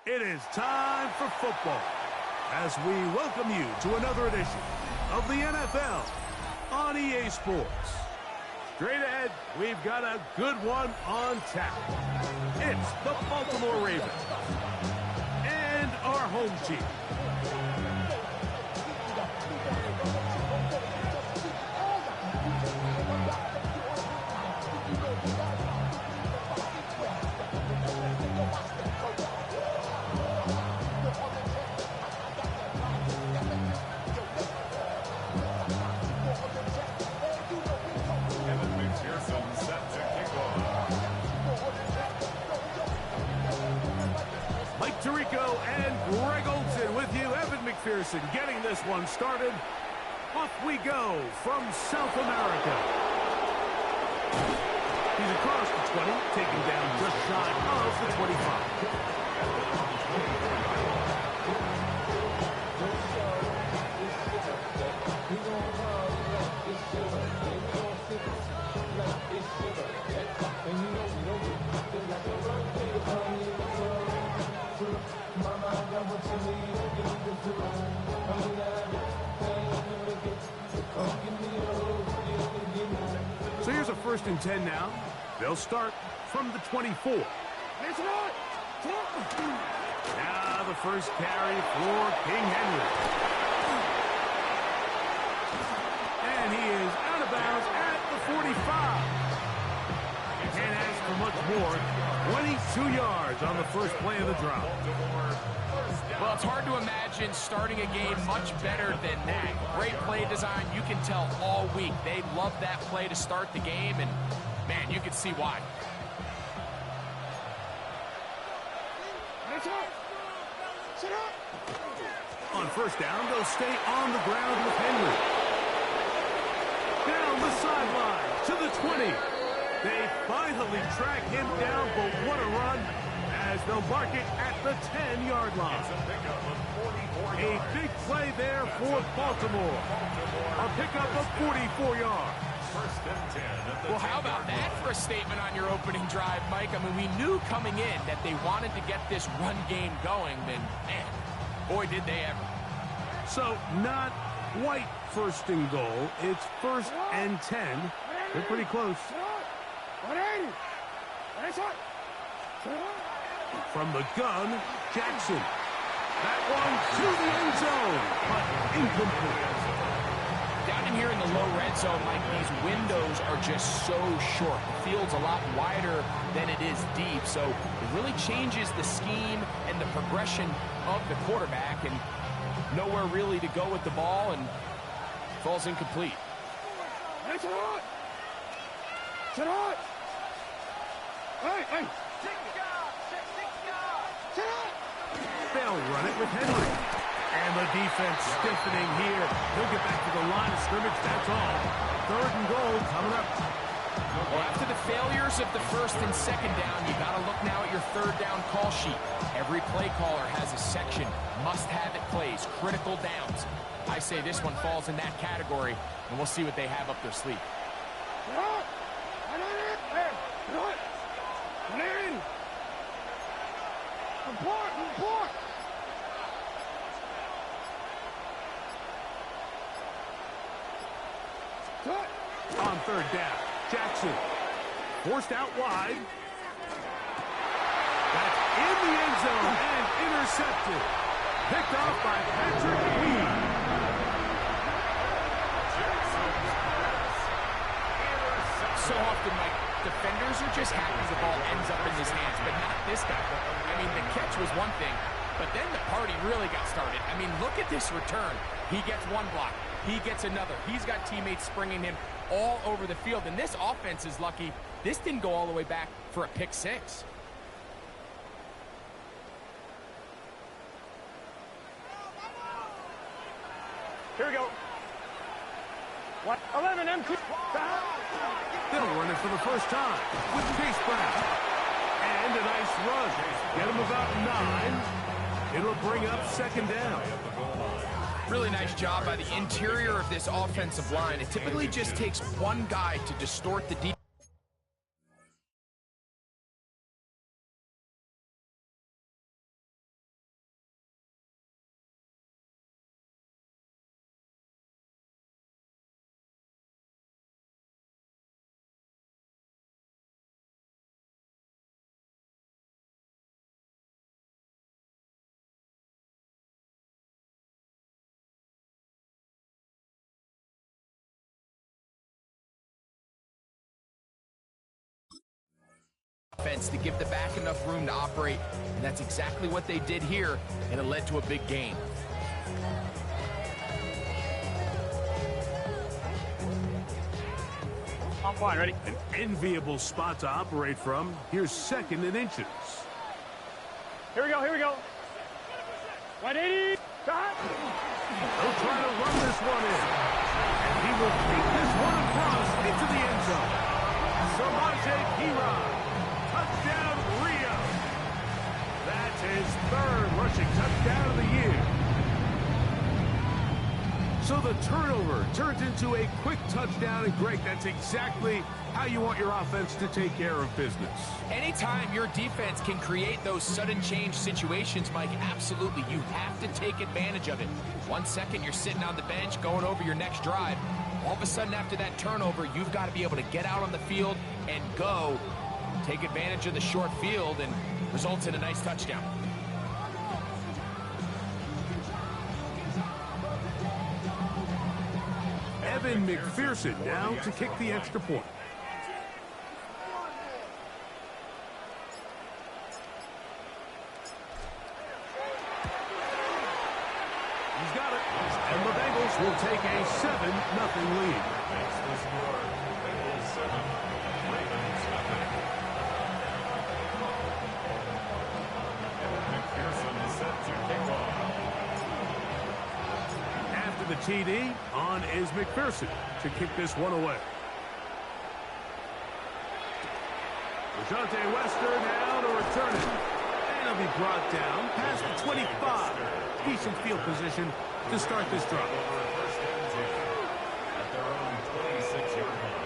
It is time for football as we welcome you to another edition of the NFL on EA Sports. Straight ahead, we've got a good one on tap. It's the Baltimore Ravens and our home team. Mike Tirico and Greg Olsen with you. Evan McPherson getting this one started. Off we go from South America. He's across the 20, taking down just shy of the 25. So here's a 1st and 10 now. They'll start from the 24. Now the first carry for King Henry. And he is out of bounds at the 45. Can't ask for much more. 22 yards on the first play of the drive. Well, it's hard to imagine starting a game much better than that. Great play design. You can tell all week they love that play to start the game, and, man, you can see why. On 1st down, they'll stay on the ground with Henry. Down the sideline to the 20. They finally track him down, but what a run as they'll mark it at the 10-yard line. A big play there for Baltimore. A pickup of 44 yards. Well, how about that for a statement on your opening drive, Mike? I mean, we knew coming in that they wanted to get this run game going, and, man, boy, did they ever. So, not quite 1st and goal. It's 1st and 10. They're pretty close. From the gun, Jackson. That one to the end zone, but incomplete. Down in here in the low red zone, Mike, these windows are just so short. The field's a lot wider than it is deep, so it really changes the scheme and the progression of the quarterback, and nowhere really to go with the ball, and falls incomplete. They'll run it with Henry. And the defense stiffening here. He'll get back to the line of scrimmage, that's all. 3rd and goal coming up. Well, after the failures of the 1st and 2nd down, you got to look now at your 3rd down call sheet. Every play caller has a section, must-have-it plays, critical downs. I say this one falls in that category, and we'll see what they have up their sleeve. On 3rd down, Jackson forced out wide. That's in the end zone and intercepted. Picked off by Patrick Weed. So often, Mike, defenders are just happy the ball ends up in his hands, but not this guy. I mean, the catch was one thing, but then the party really got started. I mean, look at this return. He gets one block. He gets another. He's got teammates springing him all over the field, and this offense is lucky. This didn't go all the way back for a pick 6. Here we go. 11 MQ. They'll run it for the first time with Chase Brown. And a nice run. Get him about 9. It'll bring up 2nd down. Really nice job by the interior of this offensive line. It typically just takes one guy to distort the defense. defense to give the back enough room to operate, and that's exactly what they did here, and it led to a big gain. I'm fine, ready? An enviable spot to operate from. Here's 2nd and inches. Here we go, here we go. 180. Shot. They'll try to run this one in. And he will take this one across into the end zone. Samaje Perine. Touchdown, Rio. That's his 3rd rushing touchdown of the year. So the turnover turns into a quick touchdown, and Greg, that's exactly how you want your offense to take care of business. Anytime your defense can create those sudden change situations, Mike, absolutely, you have to take advantage of it. 1 second, you're sitting on the bench going over your next drive. All of a sudden, after that turnover, you've got to be able to get out on the field and go. Take advantage of the short field and results in a nice touchdown. Evan McPherson now to kick the extra point. He's got it. And the Bengals will take a 7-0 lead. The TD, on is McPherson to kick this one away. Dejounte Wester now to return it. And he'll be brought down past the 25. Decent field position to start this drive. At their own 26-yard line.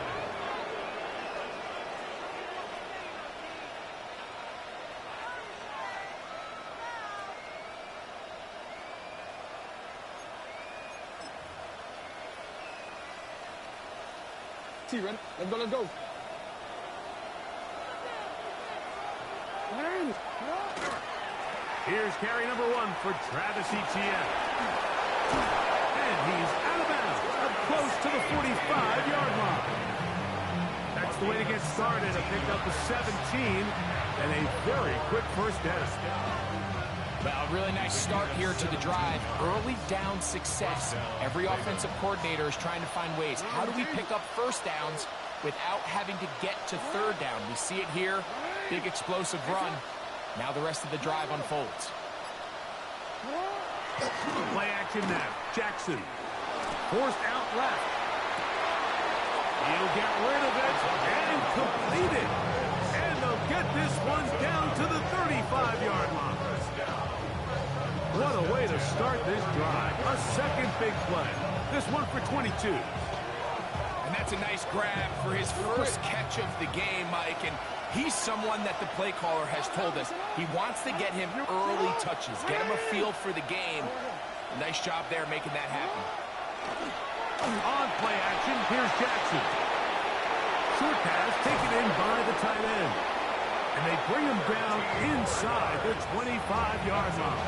Run. Let's go, let's go. Here's carry number 1 for Travis Etienne. And he's out of bounds, up close to the 45-yard line. That's the way to get started. A pick up of 17 and a very quick first down. Well, a really nice start here to the drive. Early down success. Every offensive coordinator is trying to find ways. How do we pick up first downs without having to get to 3rd down? We see it here. Big explosive run. Now the rest of the drive unfolds. Play action now. Jackson. Forced out left. He'll get rid of it and complete it. And they'll get this one down to the 35-yard line. What a way to start this drive. A second big play. This one for 22. And that's a nice grab for his first catch of the game, Mike. And he's someone that the play caller has told us he wants to get him early touches, get him a feel for the game. A nice job there making that happen. On play action, here's Jackson. Short pass taken in by the tight end. And they bring him down inside the 25-yard line.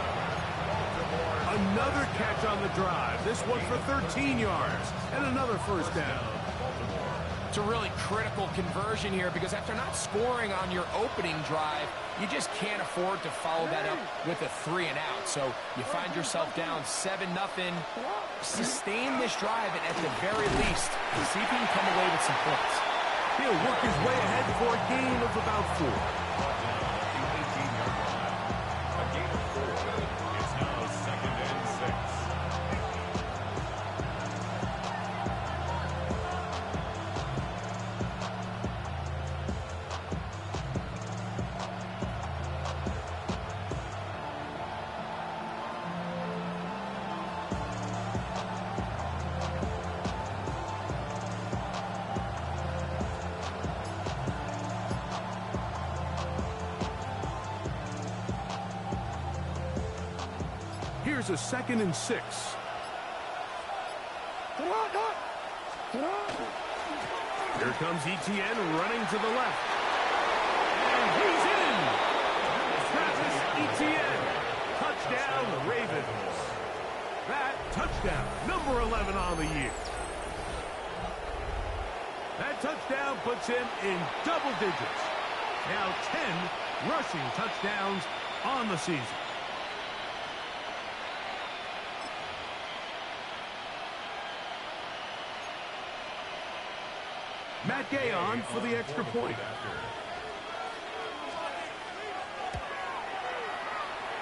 Another catch on the drive. This one for 13 yards and another first down. It's a really critical conversion here because after not scoring on your opening drive, you just can't afford to follow that up with a 3-and-out. So you find yourself down 7-0. Sustain this drive and at the very least, see if you can come away with some points. He'll work his way ahead for a gain of about 4. Here's a 2nd and 6. Here comes Etienne running to the left. And he's in! Travis Etienne. Touchdown, Ravens. That touchdown, number 11 on the year. That touchdown puts him in double digits. Now 10 rushing touchdowns on the season. Matt Gay on for the extra point.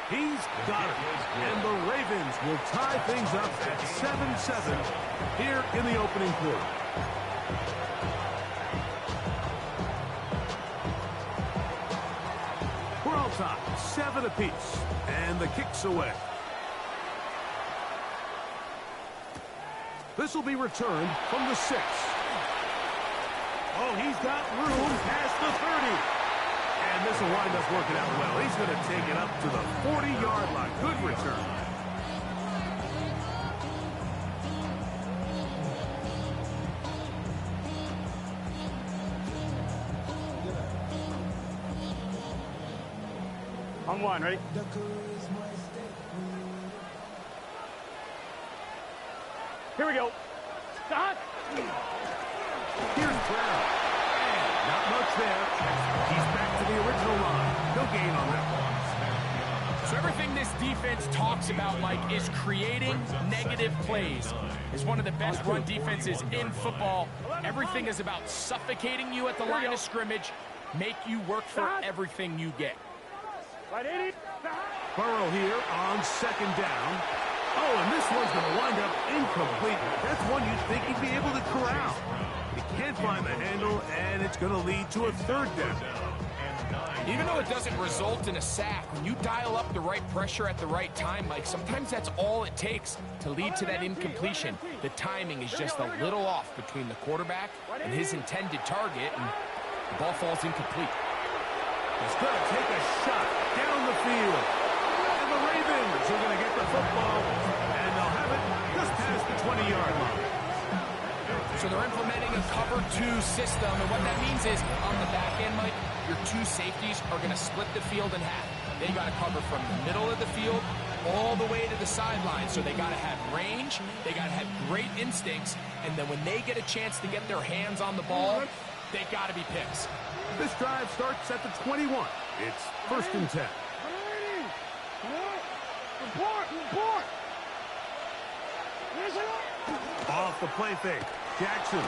He's got it. And the Ravens will tie things up at 7-7 here in the opening quarter. We're all tied, 7 apiece. And the kick's away. This will be returned from the 6. Oh, he's got room past the 30. And this will wind up working out well. He's going to take it up to the 40-yard line. Good return. On one, ready? Here we go. Stop. Here's Brown. And not much there. He's back to the original line. No gain on that one. So everything this defense talks about, Mike, is creating negative plays. It's one of the best run defenses in football. Everything is about suffocating you at the line of scrimmage, make you work for everything you get. Right, 80. Burrow here on second down. Oh, and this one's going to wind up incomplete. That's one you'd think he'd be able to corral. He can't find the handle, and it's going to lead to a third down. Even though it doesn't result in a sack, when you dial up the right pressure at the right time, Mike, sometimes that's all it takes to lead to that incompletion. The timing is just a little off between the quarterback and his intended target, and the ball falls incomplete. He's going to take a shot down the field. And the Ravens are going to get the football, and they'll have it just past the 20-yard line. So they're implementing a cover 2 system, and what that means is on the back end, Mike, your 2 safeties are going to split the field in half. They got to cover from the middle of the field all the way to the sideline. So they got to have range, they got to have great instincts, and then when they get a chance to get their hands on the ball, they got to be picks. This drive starts at the 21. It's 1st and 10. Report. Off the play fake. Jackson.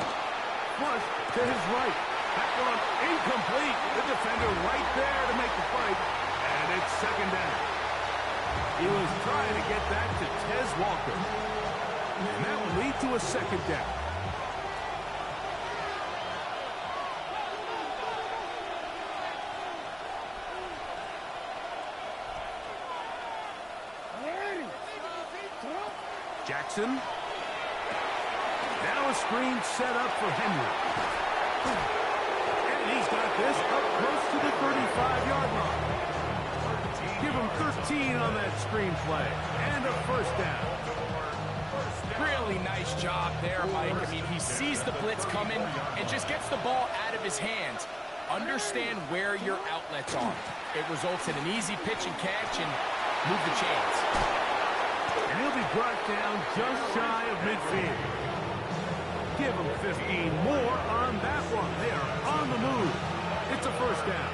Flush to his right. That one incomplete. The defender right there to make the fight. And it's 2nd down. He was trying to get that to Tez Walker. And that will lead to a 2nd down. Jackson. Now a screen set up for Henry. And he's got this up close to the 35-yard line. Give him 13 on that screen play. And a 1st down. Really nice job there, Mike. I mean, he sees the blitz coming and just gets the ball out of his hands. Understand where your outlets are. It results in an easy pitch and catch and move the chains. And he'll be brought down just shy of midfield. Give him 15 more on that one. They are on the move. It's a 1st down.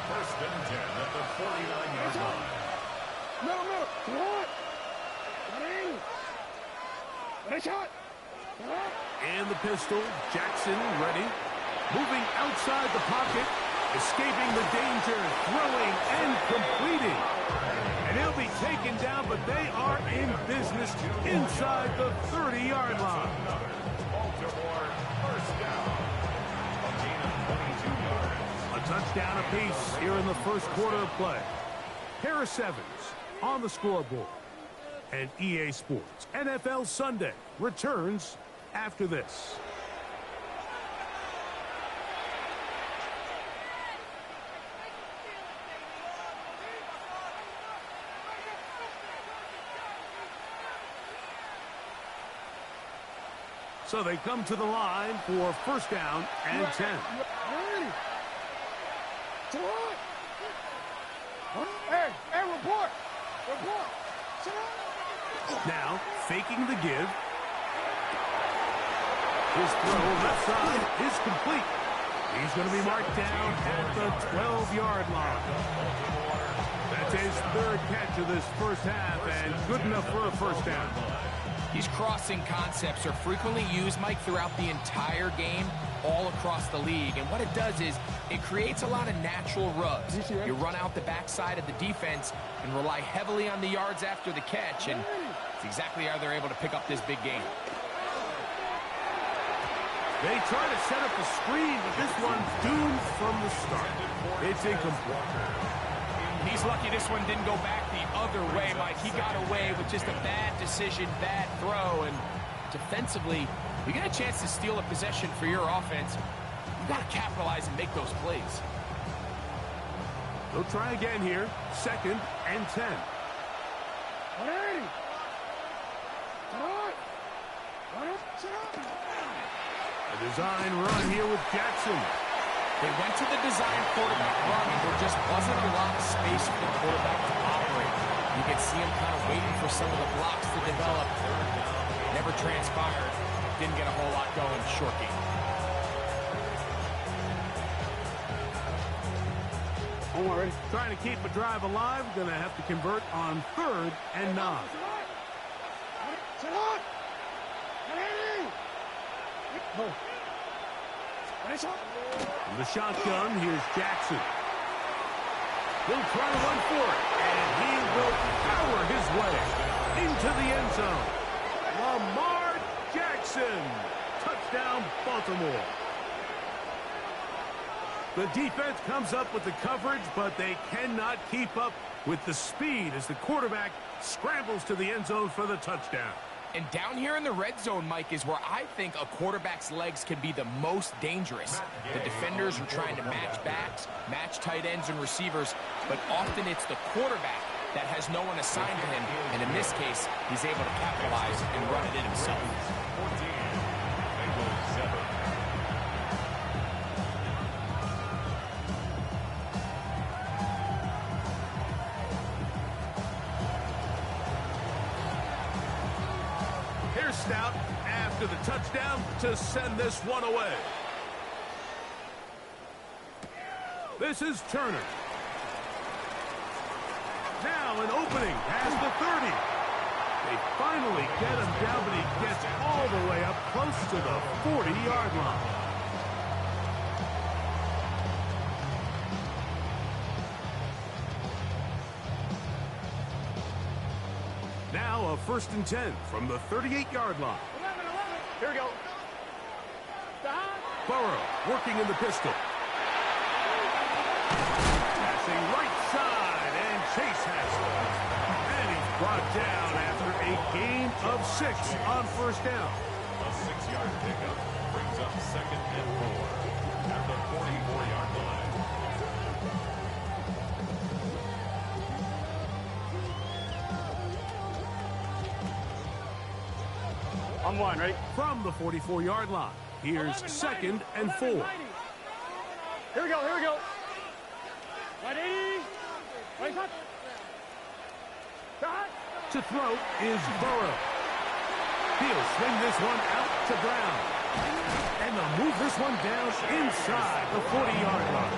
1st and 10 at the 49-yard line. And the pistol. Jackson ready. Moving outside the pocket. Escaping the danger. Throwing and completing. And he'll be taken down, but they are in business inside the 30-yard line. Baltimore, 1st down. A gain of 22 yards. A touchdown apiece here in the 1st quarter of play. Harris Evans on the scoreboard. And EA Sports NFL Sunday returns after this. So they come to the line for 1st down and 10. Hey, report. Now, faking the give. His throw left side is complete. He's going to be marked down at the 12-yard line. That's his third catch of this first half, and good enough for a first down. These crossing concepts are frequently used, Mike, throughout the entire game, all across the league. And what it does is it creates a lot of natural rubs. You run out the backside of the defense and rely heavily on the yards after the catch, and it's exactly how they're able to pick up this big game. They try to set up the screen, but this one's doomed from the start. It's incomplete. He's lucky this one didn't go back the other way, Mike. He got away with just a bad decision, bad throw, and defensively, you get a chance to steal a possession for your offense. You've got to capitalize and make those plays. They'll try again here. 2nd and 10. A design run here with Jackson. They went to the design quarterback run, and there just wasn't a lot of space for the quarterback to operate. You can see him kind of waiting for some of the blocks to develop. Never transpired. Didn't get a whole lot going. Short game. Ready? Trying to keep the drive alive. Going to have to convert on 3rd and 9. From the shotgun, here's Jackson. He'll try to run for it, and he will power his way into the end zone. Lamar Jackson. Touchdown, Baltimore. The defense comes up with the coverage, but they cannot keep up with the speed as the quarterback scrambles to the end zone for the touchdown. And down here in the red zone, Mike, is where I think a quarterback's legs can be the most dangerous. The defenders are trying to match backs, match tight ends and receivers, but often it's the quarterback that has no one assigned to him, and in this case, he's able to capitalize and run it in himself. 14, Bengals 7. Here's Stout after the touchdown to send this one away. This is Turner. Now an opening past the 30. They finally get him down, but he gets all the way up close to the 40-yard line. Now a 1st and 10 from the 38-yard line. 11. Here we go. Burrow working in the pistol. Passing right side, and Chase has it. And he's brought down after a gain of 6 on 1st down. A 6-yard pickup brings up 2nd and 4 at the 44-yard line. On 1, ready? From the 44-yard line, here's 2nd and 4. Here we go. Right 80. Right touch. To throw is Burrow. He'll swing this one out to Brown. And they'll move this one down inside the 40-yard line.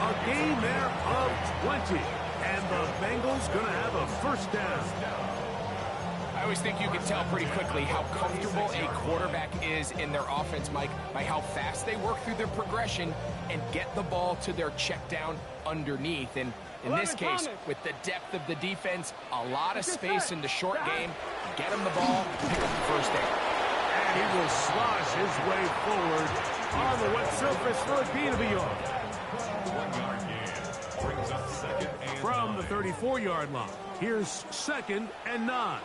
A gain there of 20. And the Bengals going to have a 1st down. I always think you can tell pretty quickly how comfortable a quarterback is in their offense, Mike, by how fast they work through their progression and get the ball to their check down underneath. And in this case, with the depth of the defense, a lot of space in the short game, get him the ball, pick up the 1st down. And he will slosh his way forward on the wet surface for a gain of a yard. 1-yard gain brings up 2nd and From 9. the 34-yard line, here's 2nd and 9.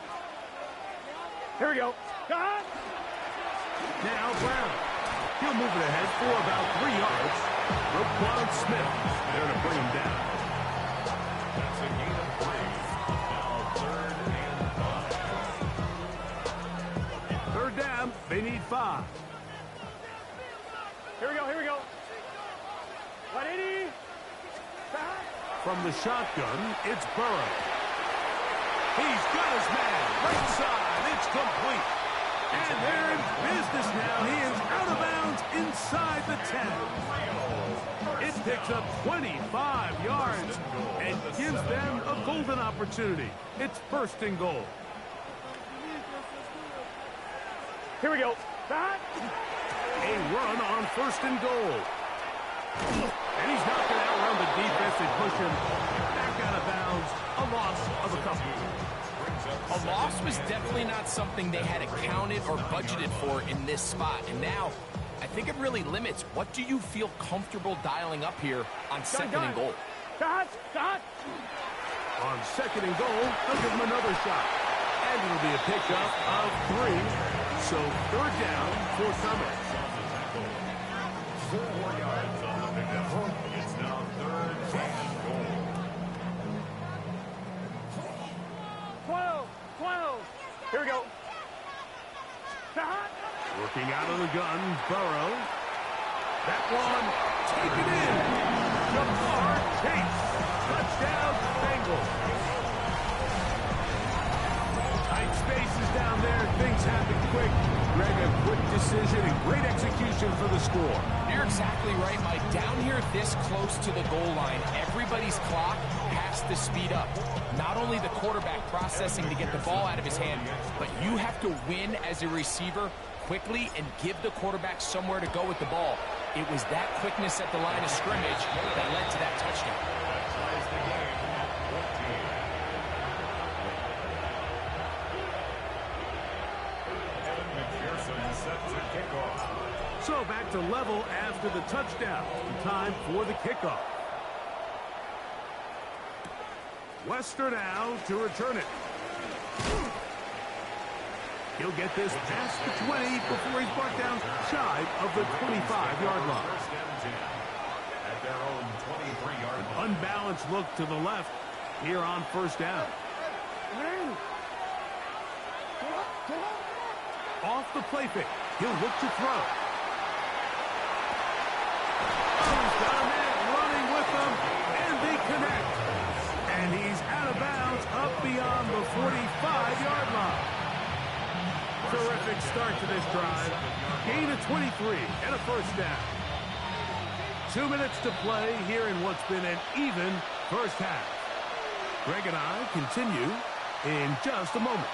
Here we go. Now Brown. He'll move it ahead for about 3 yards. Roquan Smith there to bring him down. That's a gain of 3. Now 3rd and 5. 3rd down, they need 5. Here we go. 180. From the shotgun, it's Burrow. He's got his man. Right side. It's complete. And they're in business now. He is out of bounds inside the 10. It picks up 25 yards and gives them a golden opportunity. It's first and goal. Here we go. Back. A run on first and goal. And he's not going to outrun the defense and push him back out of bounds. A loss of a couple. A loss was definitely not something they had accounted or budgeted for in this spot. And now, I think it really limits what do you feel comfortable dialing up here on second and goal. Got. On second and goal, they'll give him another shot. And it'll be a pickup of 3. So third down forthcoming. 4 yards on the pickup. It's now third and goal. 12. Here we go. Working out of the gun, Burrow. That one, taken in. Ja'Marr Chase. Touchdown, Bengals. Tight spaces down there. Things happen quick. Greg, a quick decision and great execution for the score. You're exactly right, Mike. Down here this close to the goal line, everybody's clock has to speed up. Not only the quarterback processing to get the ball out of his hand, but you have to win as a receiver quickly and give the quarterback somewhere to go with the ball. It was that quickness at the line of scrimmage that led to that touchdown. Ties the game at 14. Evan McPherson set to kick off. So back to level after the touchdown. Time for the kickoff. Wester now to return it. He'll get this past the 20 before he's brought down shy of the 25-yard line. First and 10 at their own 23-yard line. Unbalanced look to the left here on first down. Off the play fake. He'll look to throw. Oh, he's got a man running with them, and they connect. And he's out of bounds up beyond the 45-yard line. Terrific start to this drive. Gain of 23 and a first down. 2 minutes to play here in what's been an even first half. Greg and I continue in just a moment.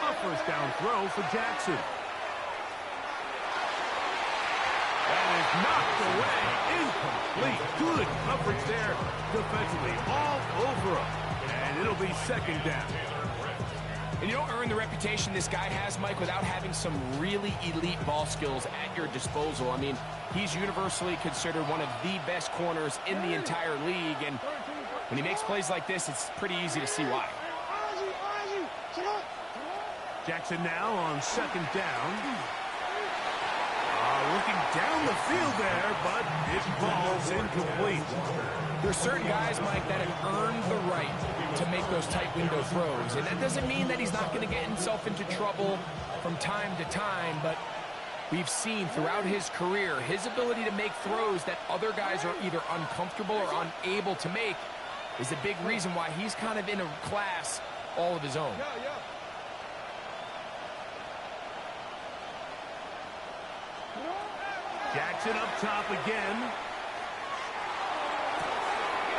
A first down throw for Jackson. That is knocked away. Incomplete. Good coverage there defensively. All over him. And it'll be second down. And you don't earn the reputation this guy has, Mike, without having some really elite ball skills at your disposal. I mean, he's universally considered one of the best corners in the entire league. And when he makes plays like this, it's pretty easy to see why. Jackson now on second down. Looking down the field there, but it falls incomplete. There's certain guys, Mike, that have earned the right to make those tight window throws. And that doesn't mean that he's not going to get himself into trouble from time to time, but we've seen throughout his career his ability to make throws that other guys are either uncomfortable or unable to make is a big reason why he's kind of in a class all of his own. Jackson up top again.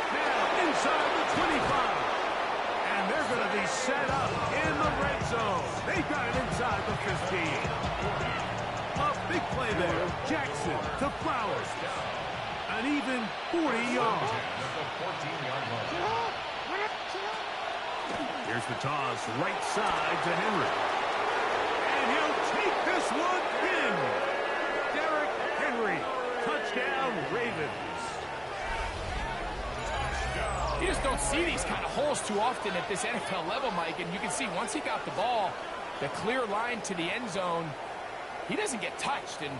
Now inside the 25. And they're going to be set up in the red zone. They've got it inside the 15. A big play there. Jackson to Flowers. An even 40 yards. Here's the toss, right side to Henry. And he'll take this one in. Derrick Henry, touchdown Ravens. You just don't see these kind of holes too often at this NFL level, Mike. And you can see once he got the ball, the clear line to the end zone, he doesn't get touched. And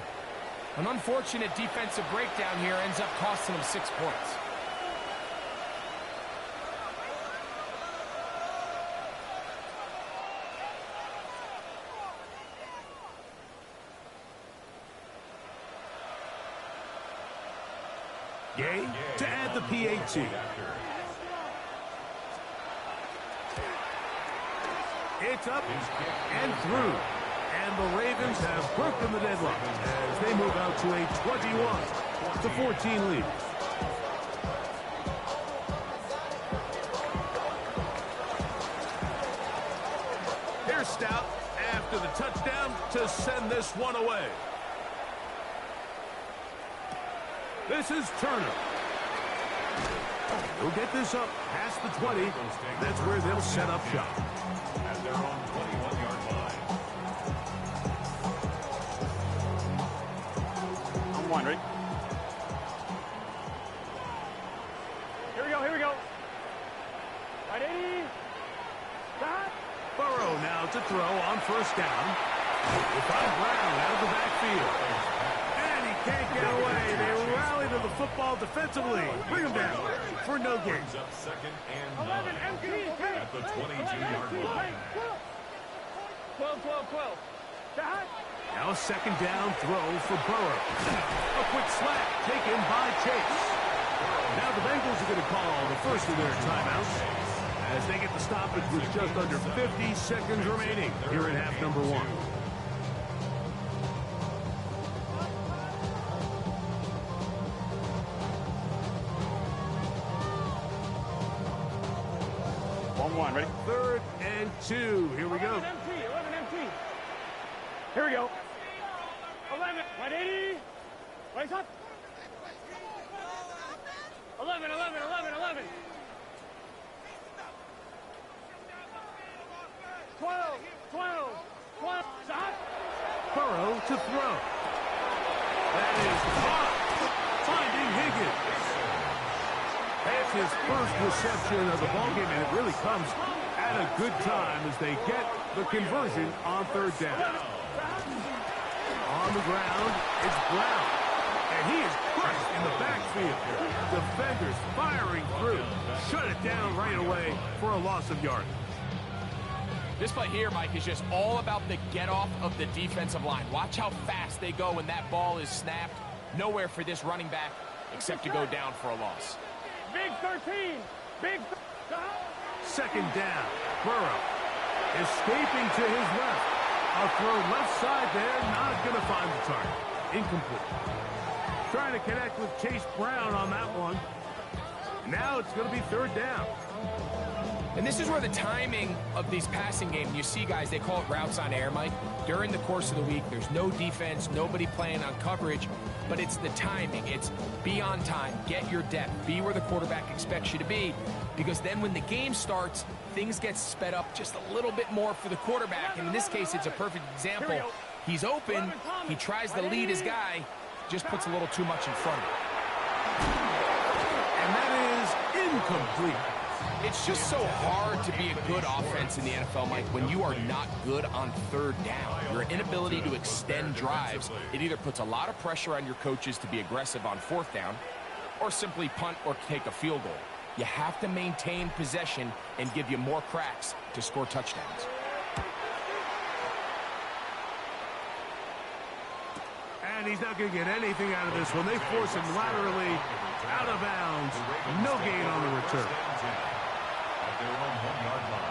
an unfortunate defensive breakdown here ends up costing him 6 points. Gay to add the PAT. It's up and through. And the Ravens have broken the deadlock as they move out to a 21-14 lead. Here's Stout after the touchdown to send this one away. This is Turner. He'll get this up past the 20. That's where they'll set up shop. At their own 21-yard line. I'm one, ready? Here we go, here we go. Right 80. Stop. Burrow now to throw on first down. They find Brown out of the backfield. And he can't get away. They rally to the football defensively. Bring him down for no gain. Brings up second and 11 9 empty. at the 22-yard line. 12, 12, 12. Stop. Now a second down throw for Burrow. A quick slap taken by Chase. Now the Bengals are going to call the first of their timeouts as they get the stoppage with just under 50 seconds remaining here in half number one. One, ready? 3rd and 2. Here we go. 11 empty. Here we go. 11, 180. Right up. 11. 12. Stop. Burrow to throw. That is caught. Finding Higgins. That's his first reception of the ballgame, and it really comes at a good time as they get the conversion on 3rd down. On the ground, it's Brown. And he is crushed in the backfield. Defenders firing through. Shut it down right away for a loss of yardage. This play here, Mike, is just all about the get-off of the defensive line. Watch how fast they go when that ball is snapped. Nowhere for this running back except to go down for a loss. Big 13. Big. Second down. Burrow escaping to his left. A throw left side there. Not going to find the target. Incomplete. Trying to connect with Chase Brown on that one. Now it's going to be 3rd down. And this is where the timing of these passing games, you see, guys, they call it routes on air, Mike. During the course of the week, there's no defense, nobody playing on coverage, but it's the timing. It's be on time, get your depth, be where the quarterback expects you to be, because then when the game starts, things get sped up just a little bit more for the quarterback. And in this case, it's a perfect example. He's open, he tries to lead his guy, just puts a little too much in front of him. And that is incomplete. It's just so hard to be a good offense in the NFL, Mike, when you are not good on 3rd down. Your inability to extend drives, it either puts a lot of pressure on your coaches to be aggressive on 4th down or simply punt or take a field goal. You have to maintain possession and give you more cracks to score touchdowns. And he's not going to get anything out of this one. They force him laterally out of bounds. No gain on the return. At their own 1-yard line.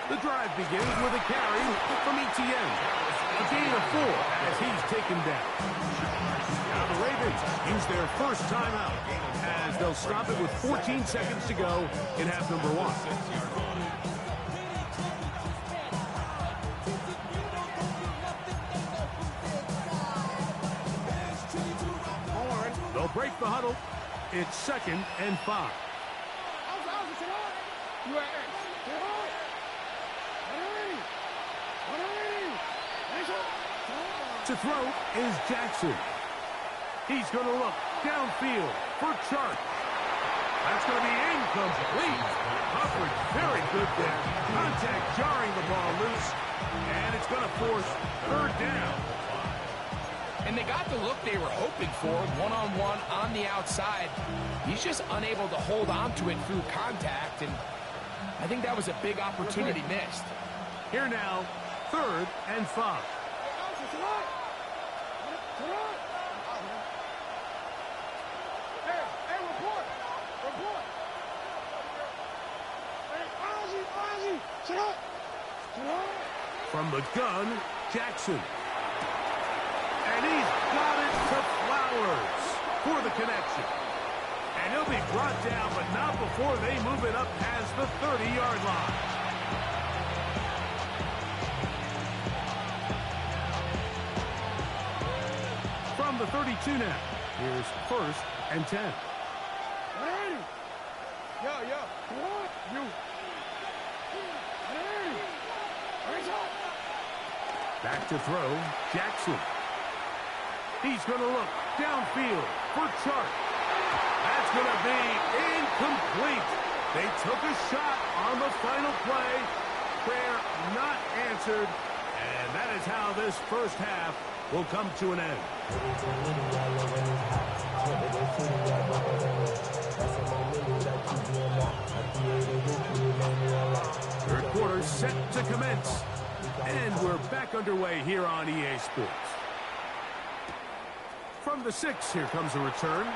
The drive begins with a carry from Etienne. A gain of 4 as he's taken down. Now the Ravens use their first timeout as they'll stop it with 14 seconds to go in half number 1. They'll break the huddle. It's 2nd and 5. To throw is Jackson. He's going to look downfield for Chark. That's going to be incomplete. Coverage very good there. Contact jarring the ball loose. And it's going to force 3rd down. And they got the look they were hoping for, one-on-one on the outside. He's just unable to hold on to it through contact, and I think that was a big opportunity missed. Here now, 3rd and 5. From the gun, Jackson. And he's got it to Flowers for the connection. And he'll be brought down, but not before they move it up past the 30-yard line. From the 32 now, here's 1st and 10. Back to throw, Jackson. He's going to look downfield for Chark. That's going to be incomplete. They took a shot on the final play. Prayer not answered. And that is how this first half will come to an end. Third quarter set to commence. And we're back underway here on EA Sports. From the 6, here comes a return.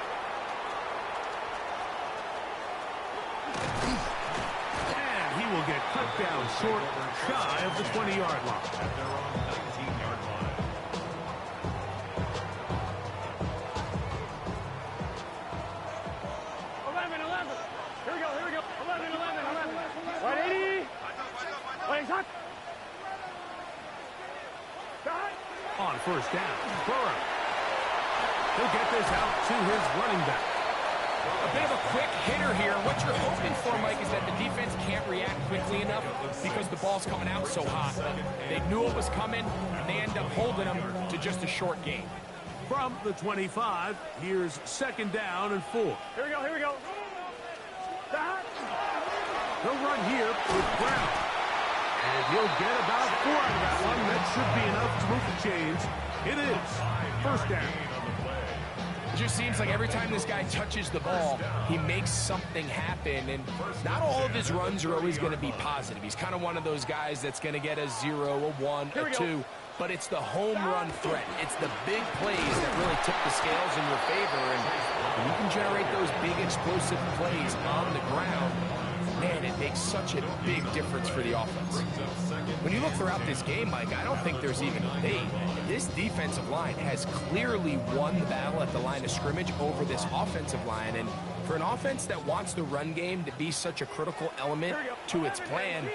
And he will get cut down short, shy of the 20-yard line. At their own 19-yard line. Here we go. 11. 180. Wait, stop. On first down, Burrow. He'll get this out to his running back. A bit of a quick hitter here. What you're hoping for, Mike, is that the defense can't react quickly enough because the ball's coming out so hot. They knew it was coming, and they end up holding them to just a short gain. From the 25, here's 2nd down and 4. Here we go. He'll run here with Brown. And he'll get about 4 out of that one. That should be enough to move the chains. It is 1st down. It just seems like every time this guy touches the ball, he makes something happen. And not all of his runs are always going to be positive. He's kind of one of those guys that's going to get a 0, a 1, a 2. But it's the home run threat. It's the big plays that really tip the scales in your favor. And when you can generate those big explosive plays on the ground, man, it makes such a big difference for the offense. When you look throughout this game, Mike, I don't think there's even a debate. This defensive line has clearly won the battle at the line of scrimmage over this offensive line. And for an offense that wants the run game to be such a critical element to its plan,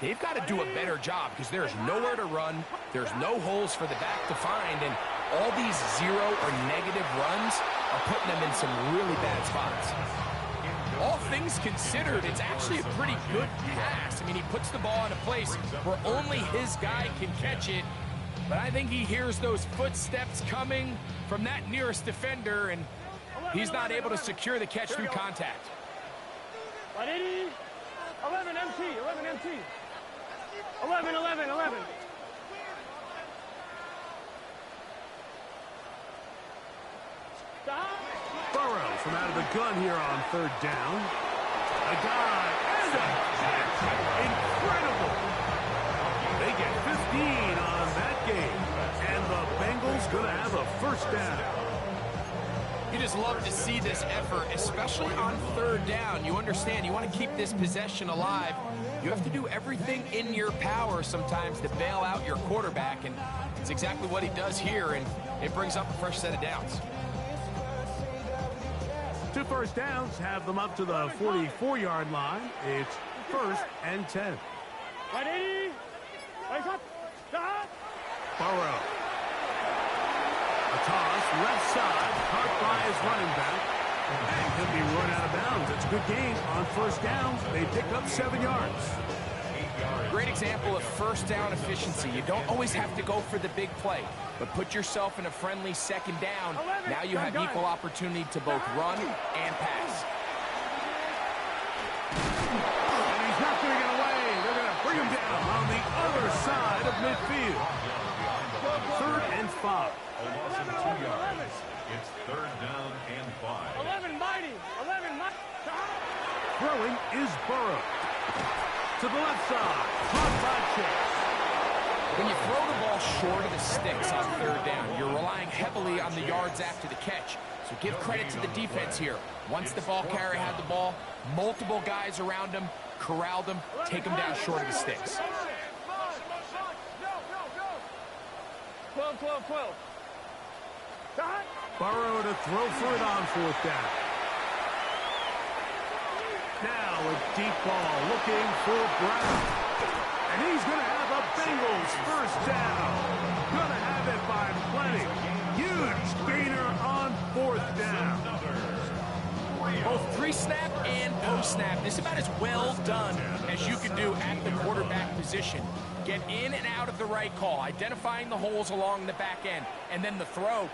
they've got to do a better job because there's nowhere to run. There's no holes for the back to find. And all these 0 or negative runs are putting them in some really bad spots. All things considered, it's actually a pretty good pass. I mean, he puts the ball in a place where only his guy can catch it. But I think he hears those footsteps coming from that nearest defender, and he's not able to secure the catch through contact. 180. 11 MT. 11. Stop. Burrow from out of the gun here on 3rd down. A dive and a catch. Incredible. They get 15 on that game. And the Bengals going to have a 1st down. You just love to see this effort, especially on 3rd down. You understand, you want to keep this possession alive. You have to do everything in your power sometimes to bail out your quarterback, and it's exactly what he does here, and it brings up a fresh set of downs. 2 first downs have them up to the 44-yard line. It's 1st and 10. 180. Wake up. Stop. Burrow. A toss, left side, caught by his running back. And he'll be run out of bounds. It's a good gain on 1st down. They pick up 7 yards. Great example of 1st down efficiency. You don't always have to go for the big play, but put yourself in a friendly 2nd down. Now you have equal opportunity to both run and pass. And he's not going to get away. They're going to bring him down on the other side of midfield. 3rd and 5. yards. It's third down and 5. 11 mighty. 11 mighty. Throwing is Burrow. To the left side. Caught by Chase. When you throw the ball short of the sticks on third down, you're relying heavily on the yards after the catch. So give credit to the defense here. Once the ball carrier had the ball, multiple guys around him, corralled him, take him down short of the sticks. 12, 12, 12. Burrow to throw for it on fourth down. Now a deep ball looking for Brown. And he's going to have a Bengals first down. Going to have it by plenty. Huge gainer on fourth down. Both pre-snap and post-snap, this is about as well done as you can do at the quarterback position. Get in and out of the right call, identifying the holes along the back end, and then the throw.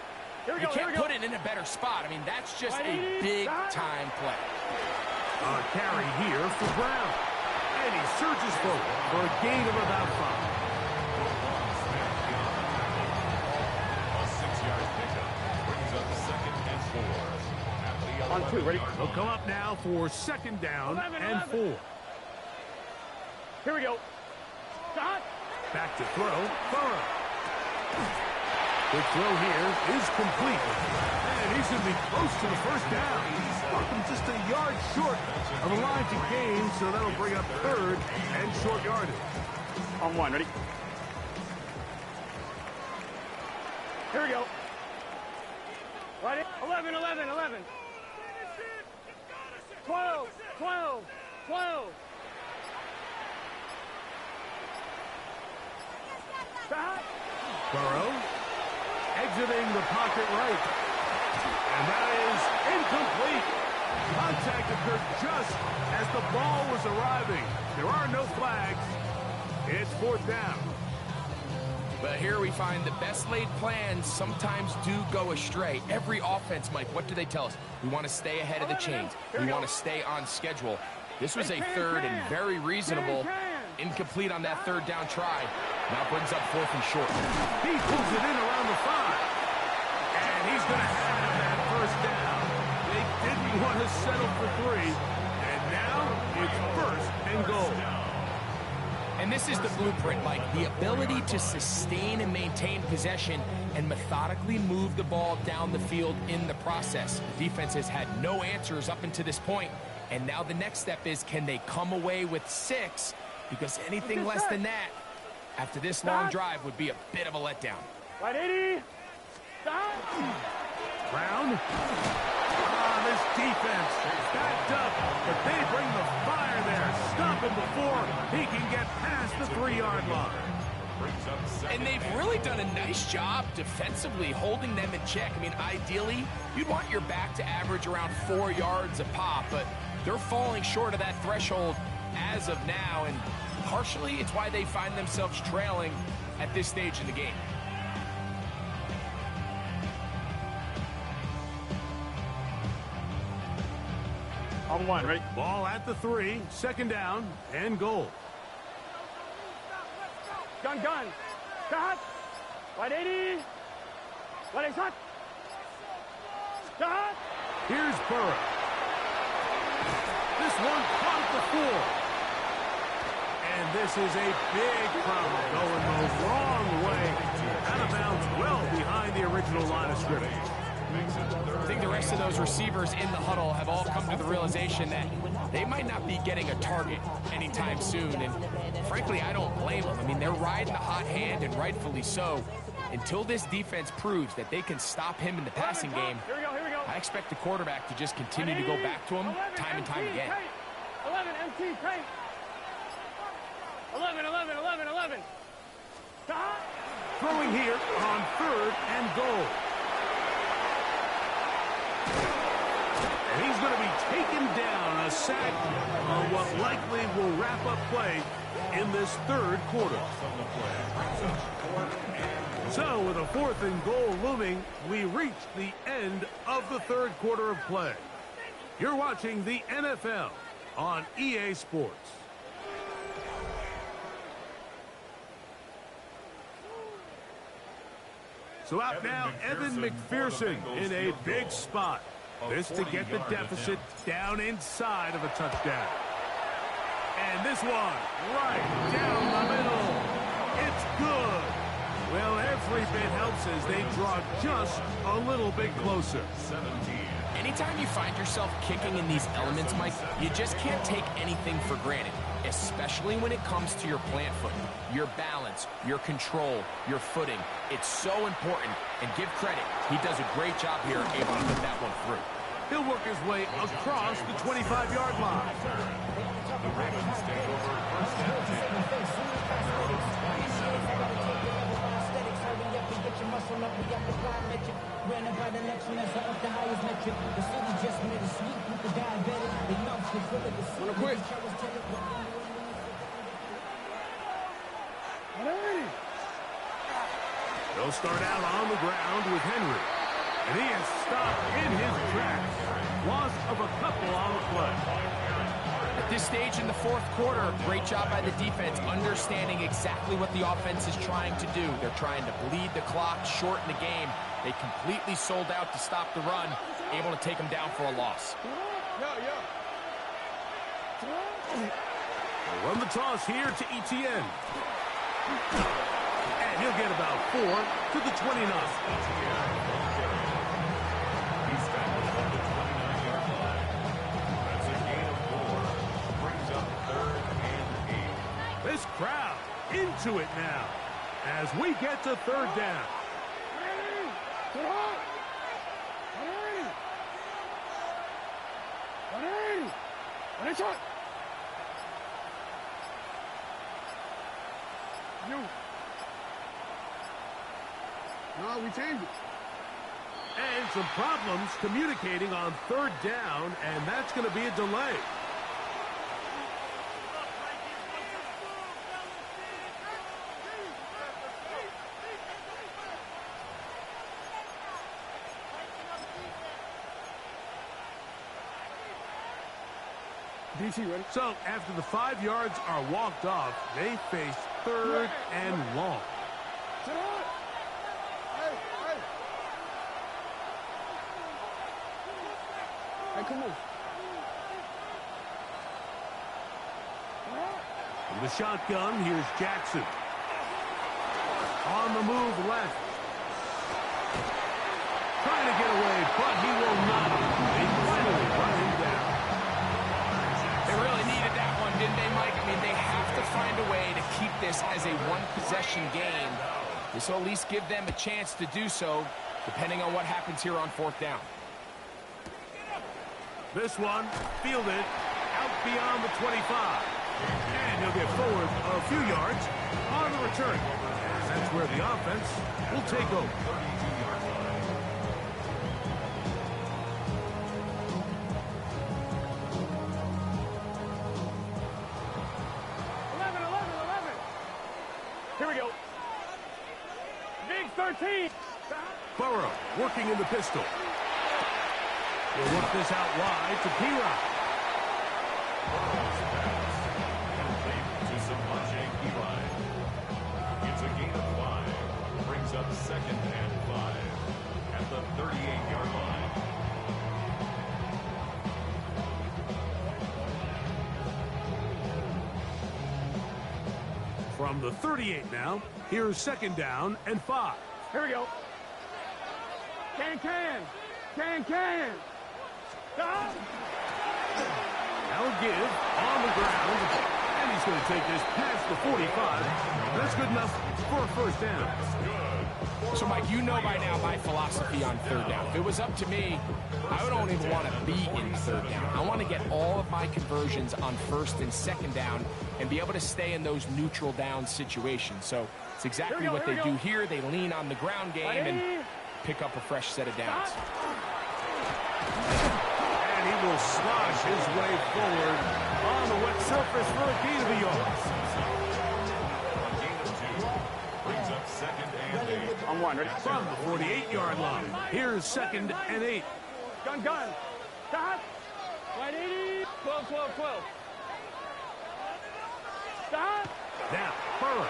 You can't put it in a better spot. I mean, that's just a big-time play. A carry here for Brown. And he surges forward for a gain of about 5. A 6-yard pickup brings up second and 4. On 2, ready? They'll come up now for second down and 4. Here we go. Back to throw. Burrow. The throw here is complete. And he's going to be close to the first down. Welcome just a yard short of the line to gain, so that'll bring up third and short yardage. On 1, ready? Here we go. Ready? 11, 11, 11. 12, 12, 12. Burrow exiting the pocket right. And that is incomplete. Contact occurred just as the ball was arriving. There are no flags. It's fourth down. But here we find the best laid plans sometimes do go astray. Every offense, Mike, what do they tell us? We want to stay ahead of the chains. We want to stay on schedule. This was a third and very reasonable. Incomplete on that third down try. Now brings up fourth and short. He pulls it in around the 5. And he's going to have that first down. They didn't want to settle for 3. And now it's first and goal. And this is the blueprint, Mike. The ability to sustain and maintain possession and methodically move the ball down the field in the process. The defense has had no answers up until this point. And now the next step is, can they come away with 6? Because anything less than that, after this long drive, would be a bit of a letdown. Right, 80. Brown. This defense backed up, but they bring the fire there. Stop him before he can get past the 3-yard line. And they've really done a nice job defensively holding them in check. I mean, ideally, you'd want your back to average around 4 yards a pop, but they're falling short of that threshold as of now, and partially it's why they find themselves trailing at this stage in the game. On 1, ready? Ball at the 3, second down and goal. Gun. Cut. Right, 80. Right, shot. Cut. Here's Burrow. This one caught the 4. And this is a big problem going the wrong way. Out of bounds well behind the original line of scrimmage. I think the rest of those receivers in the huddle have all come to the realization that they might not be getting a target anytime soon. And frankly, I don't blame them. I mean, they're riding the hot hand, and rightfully so. Until this defense proves that they can stop him in the passing game, Here we go. I expect the quarterback to just continue to go back to him time and time again. 11, MT, tight. 11. Stop. Throwing here on third and goal. And he's going to be taken down, a sack on what likely will wrap up play in this third quarter. So with a fourth and goal looming, we reach the end of the third quarter of play. You're watching the NFL on EA Sports. So out now, Evan McPherson in a big spot. This to get the deficit down inside of a touchdown. And this one, right down the middle. It's good. Well, every bit helps as they draw just a little bit closer. 17. Anytime you find yourself kicking in these elements, Mike, you just can't take anything for granted, especially when it comes to your plant foot, your balance, your control, your footing. It's so important, and give credit. He does a great job here able to put that one through. He'll work his way across the 25-yard line. The Ravens take over first and 10. They'll start out on the ground with Henry. And he is stopped in his tracks. Loss of a couple on the play. At this stage in the fourth quarter, great job by the defense, understanding exactly what the offense is trying to do. They're trying to bleed the clock, shorten the game. They completely sold out to stop the run, able to take them down for a loss. They'll run the toss here to Etienne. And he'll get about 4 to the 29. He's tackled at the 29-yard line. That's a gain of 4. Brings up 3rd and 8. This crowd into it now as we get to 3rd down. No, we changed it. And some problems communicating on 3rd down, and that's going to be a delay. DC, ready? So after the 5 yards are walked off, they face 3rd and long. Sit on. Hey, come on. From the shotgun, here's Jackson. On the move left. Trying to get away, but he will not. They finally run him down. They really needed that one, didn't they, Mike? I mean, they have to find a way to keep this as a one-possession game. This will at least give them a chance to do so, depending on what happens here on 4th down. This one, fielded out beyond the 25. And he'll get forward a few yards on the return. And that's where the offense will take over. 32-yard line. Here we go. Big 13. Burrow working in the pistol. He'll work this out wide to P-Rock. Burrow's pass. Complete to Samaje Perine. It's a gain of 5. Brings up 2nd and 5 at the 38-yard line. From the 38 now, here's 2nd down and 5. Here we go. Can. Stop. Now give on the ground, and he's going to take this past the 45. That's good enough for a 1st down. So, Mike, you know by now my philosophy on 3rd down. If it was up to me, I don't even want to be in 3rd down. I want to get all of my conversions on 1st and 2nd down and be able to stay in those neutral down situations. So it's exactly what they do here. They lean on the ground game and pick up a fresh set of downs. And he will slosh his way forward on the wet surface for a gain of a yard. A gain of 2. Brings up 2nd and 8. I'm one. Ready? From the 48-yard line, here's 2nd and 8. Gun. Stop. 180. 12. Stop. Now, Burrow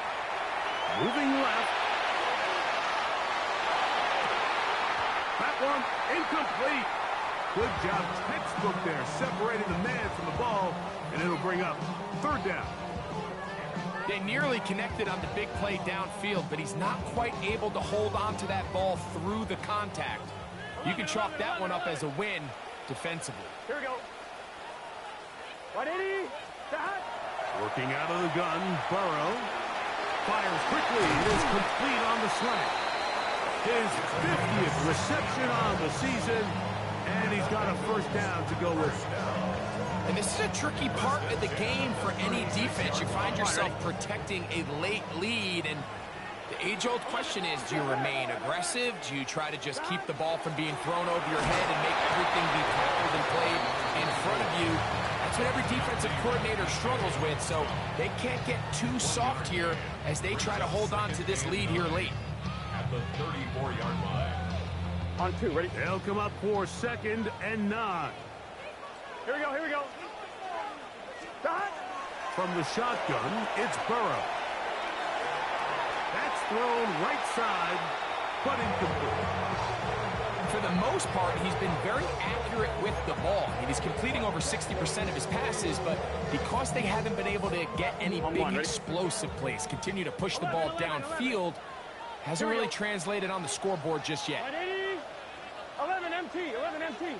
moving left. one, incomplete. Good job, textbook there, separating the man from the ball, and it'll bring up third down. They nearly connected on the big play downfield, but he's not quite able to hold on to that ball through the contact. You can chalk that one up as a win defensively. Here we go. 180. That. Working out of the gun, Burrow fires quickly. It is complete on the slant. His 50th reception on the season, and he's got a first down to go with. And this is a tricky part of the game for any defense. You find yourself protecting a late lead, and the age-old question is, do you remain aggressive? Do you try to just keep the ball from being thrown over your head and make everything be tackled and played in front of you? That's what every defensive coordinator struggles with, so they can't get too soft here as they try to hold on to this lead here late. At the 34-yard line. On 2, ready? They'll come up for 2nd and 9. Here we go, here we go. That. From the shotgun, it's Burrow. That's thrown right side, but incomplete. For the most part, he's been very accurate with the ball. I mean, he's completing over 60% of his passes, but because they haven't been able to get any big explosive plays, continue to push the ball downfield, hasn't really translated on the scoreboard just yet. 180. 11 MT, 11 MT.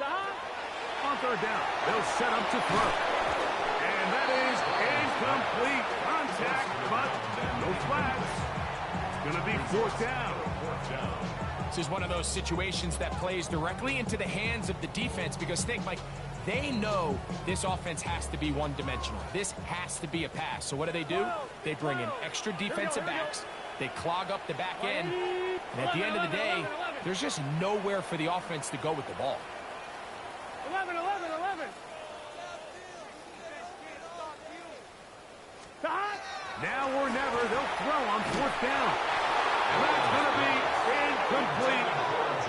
On third down, they'll set up to throw. And that is incomplete contact, but no flags. It's going to be fourth down. This is one of those situations that plays directly into the hands of the defense because think, Mike, they know this offense has to be one-dimensional. This has to be a pass. So what do? They bring in extra defensive backs. They clog up the back end. And at the end of the day, there's just nowhere for the offense to go with the ball. 11, 11, 11. Now or never, they'll throw on fourth down. And that's going to be incomplete.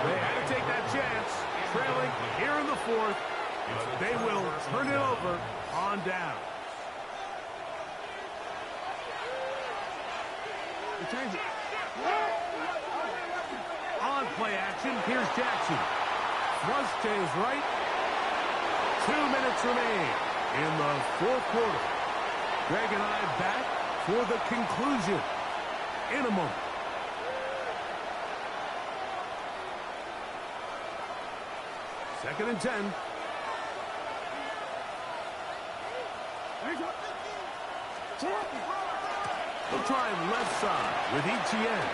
They had to take that chance, trailing here in the fourth. They will turn it over on down. On play action, here's Jackson. Thrust to his right. 2 minutes remain in the fourth quarter. Greg and I back for the conclusion in a moment. Second and 10. They'll try him left side with Etienne.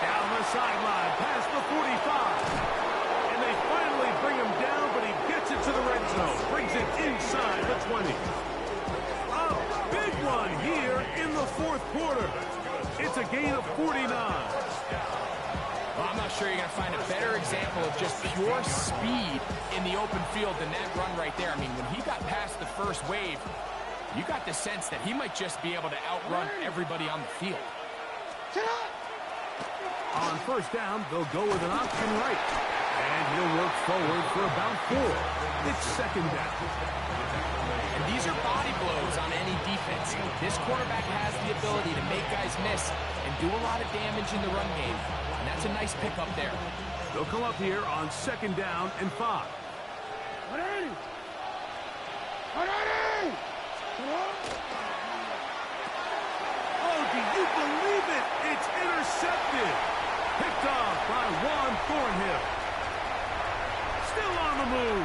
Down the sideline, past the 45. And they finally bring him down, but he gets it to the red zone. Brings it inside the 20. A big one here in the fourth quarter. It's a gain of 49. Well, I'm not sure you're going to find a better example of just pure speed in the open field than that run right there. I mean, when he got past the first wave, you got the sense that he might just be able to outrun everybody on the field. On first down, they'll go with an option right. And he'll work forward for about 4. It's second down. And these are body blows on any defense. This quarterback has the ability to make guys miss and do a lot of damage in the run game. And that's a nice pickup there. They'll come up here on second down and 5. 180. 180. Oh, do you believe it? It's intercepted. Picked off by Juan Thornhill. Still on the move.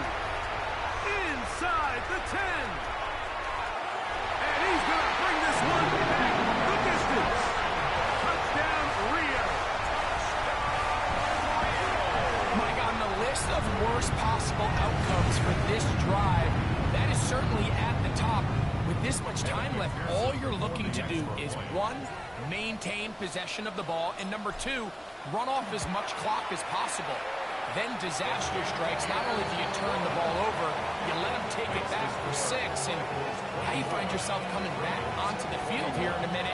Inside the 10. And he's going to bring this one back the distance. Touchdown, Rio. Mike, on the list of worst possible outcomes for this drive, that is certainly at the top. With this much time left, all you're looking to do is, 1, maintain possession of the ball, and number 2, run off as much clock as possible. Then disaster strikes. Not only do you turn the ball over, you let them take it back for 6, and now you find yourself coming back onto the field here in a minute,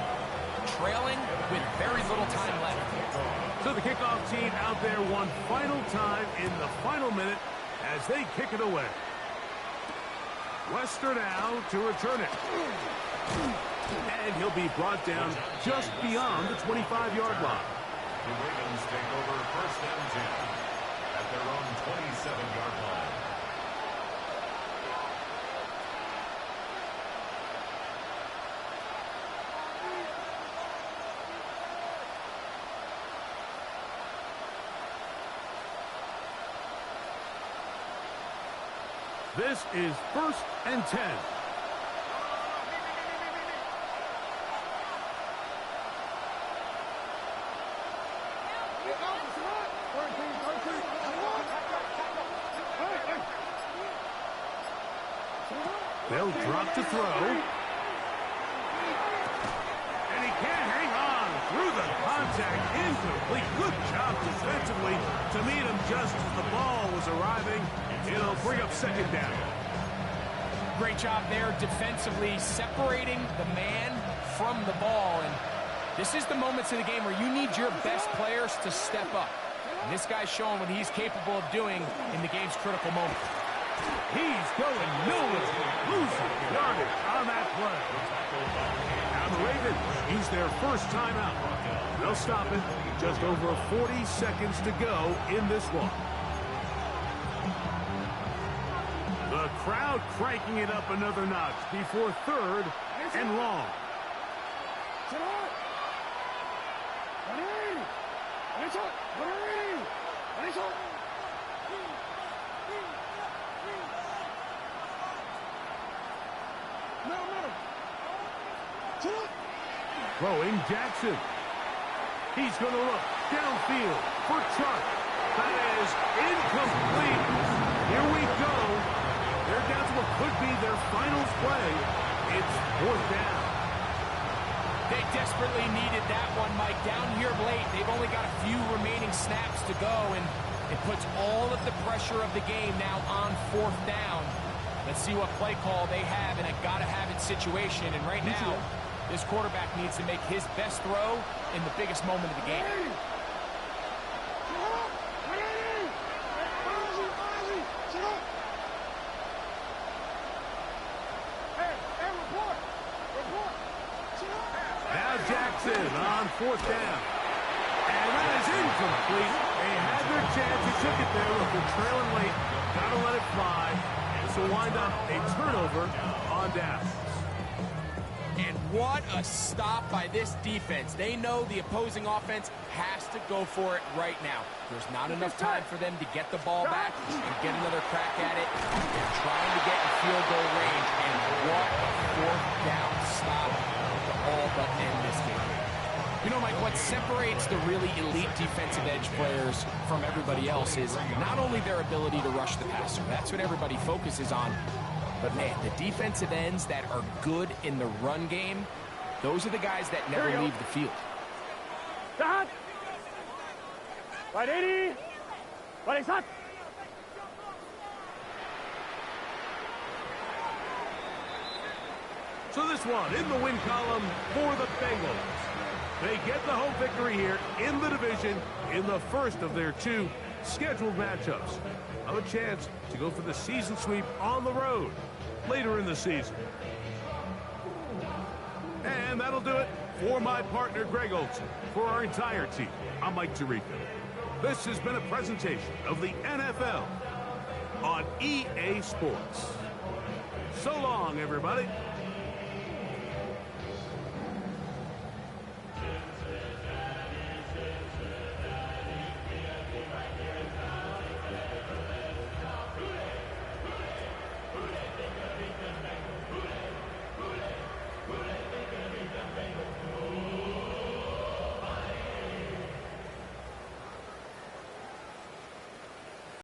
trailing with very little time left. So the kickoff team out there one final time in the final minute as they kick it away. Wester now to return it. And he'll be brought down just beyond the 25-yard line. The Ravens take over first and 10 at their own 27-yard line. This is first and 10. They'll drop to throw. And he can't hang on through the contact. Incomplete. Good job defensively to meet him just as the ball was arriving. It'll bring up second down. Great job there defensively, separating the man from the ball. And this is the moments of the game where you need your best players to step up. And this guy's showing what he's capable of doing in the game's critical moment. He's going nowhere. Losing yardage on that play. Now the Ravens use their first timeout. They'll stop it. Just over 40 seconds to go in this one. The crowd cranking it up another notch before third and long. Throwing Jackson. He's going to look downfield for Chark. That is incomplete. Here we go. They're down to what could be their final play. It's fourth down. They desperately needed that one, Mike. Down here late, they've only got a few remaining snaps to go, and it puts all of the pressure of the game now on fourth down. Let's see what play call they have in a gotta-have-it situation. And right now, this quarterback needs to make his best throw in the biggest moment of the game. Now Jackson on fourth down. And that is incomplete. They had their chance. He took it there with the trailing late. Gotta let it fly. This will wind up a turnover on down. And what a stop by this defense. They know the opposing offense has to go for it right now. There's not enough time for them to get the ball back and get another crack at it. They're trying to get in field goal range. And what a fourth down stop to all but end this game. You know, Mike, what separates the really elite defensive edge players from everybody else is not only their ability to rush the passer. That's what everybody focuses on. But, man, the defensive ends that are good in the run game, those are the guys that never leave the field. Stop! Right 80! Right stop! So this one in the win column for the Bengals. They get the home victory here in the division in the first of their two scheduled matchups. Have a chance to go for the season sweep on the road later in the season. And that'll do it for my partner Greg Olsen. For our entire team, I'm Mike Tirico. This has been a presentation of the NFL on EA Sports. So long, everybody.